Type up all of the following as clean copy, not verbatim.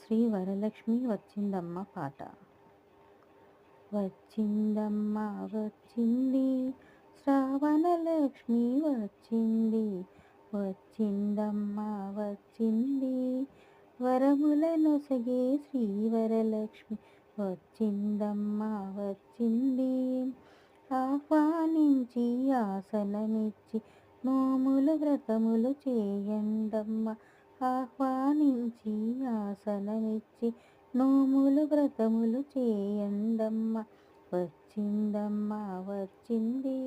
శ్రీ వరలక్ష్మి వచ్చిందమ్మ పాట. వచ్చిందమ్మ వచ్చింది శ్రావణలక్ష్మి వచ్చింది, వచ్చిందమ్మ వచ్చింది వరములనొసగే శ్రీ వరలక్ష్మి వచ్చిందమ్మ వచ్చింది. ఆహ్వానించి ఆసనమిచ్చి నోములు వ్రతములు చేయండమ్మ, ఆహ్వానించి ఆసనమిచ్చి నోములు వ్రతములు చేయండమ్మ. వచ్చిందమ్మ వచ్చింది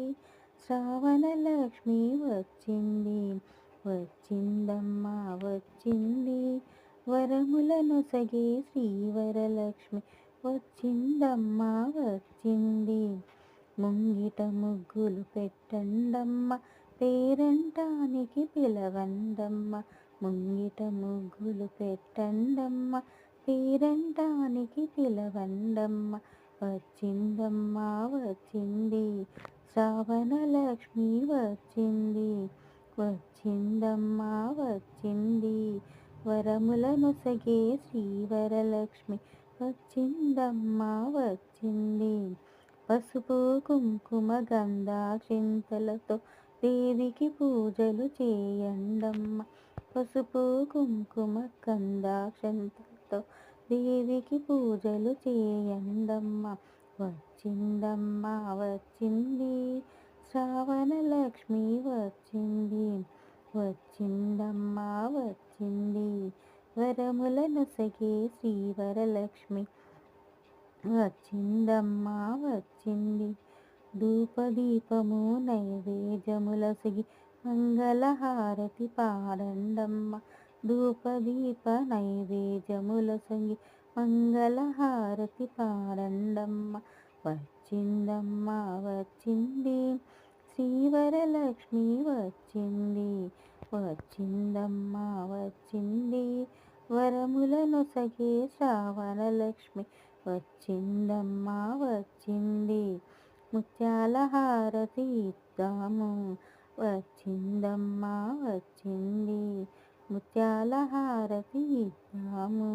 శ్రావణలక్ష్మి వచ్చింది, వచ్చిందమ్మ వచ్చింది వరములనొసగే శ్రీ వరలక్ష్మి వచ్చిందమ్మ వచ్చింది. ముంగిట ముగ్గులు పెట్టండమ్మ, పేరంటానికి పిలవండమ్మ, ముంగిట ముగ్గులు పెట్టండమ్మ, పేరంటానికి పిలవండమ్మ. వచ్చిందమ్మ వచ్చింది శ్రావణలక్ష్మి వచ్చింది, వచ్చిందమ్మ వచ్చింది వరములనొసగే శ్రీ వరలక్ష్మి వచ్చిందమ్మ వచ్చింది. పసుపు కుంకుమ గంధాక్షింతలతో దేవికి పూజలు చేయండమ్మ, పసుపు కుంకుమ గంధాక్షింతలతో దేవికి పూజలు చేయండమ్మ. వచ్చిందమ్మ వచ్చింది శ్రావణలక్ష్మి వచ్చింది, వచ్చిందమ్మ వచ్చింది వరములనొసగే శ్రీ వరలక్ష్మి వచ్చిందమ్మ వచ్చింది. ధూపదీపము నైవేద్యములొసగి మంగళహారతి పాడండమ్మ, ధూపదీప నైవేద్యములొసగి మంగళహారతి పాడండమ్మ. వచ్చిందమ్మ వచ్చింది శ్రీ వరలక్ష్మి వచ్చింది, వచ్చిందమ్మ వచ్చింది వరములనొసగే శ్రావణలక్ష్మి వచ్చిందమ్మ వచ్చింది. ముత్యాల హారతి ఇద్దాము, వచ్చిందమ్మ వచ్చింది ముత్యాల హారతి ఇద్దాము.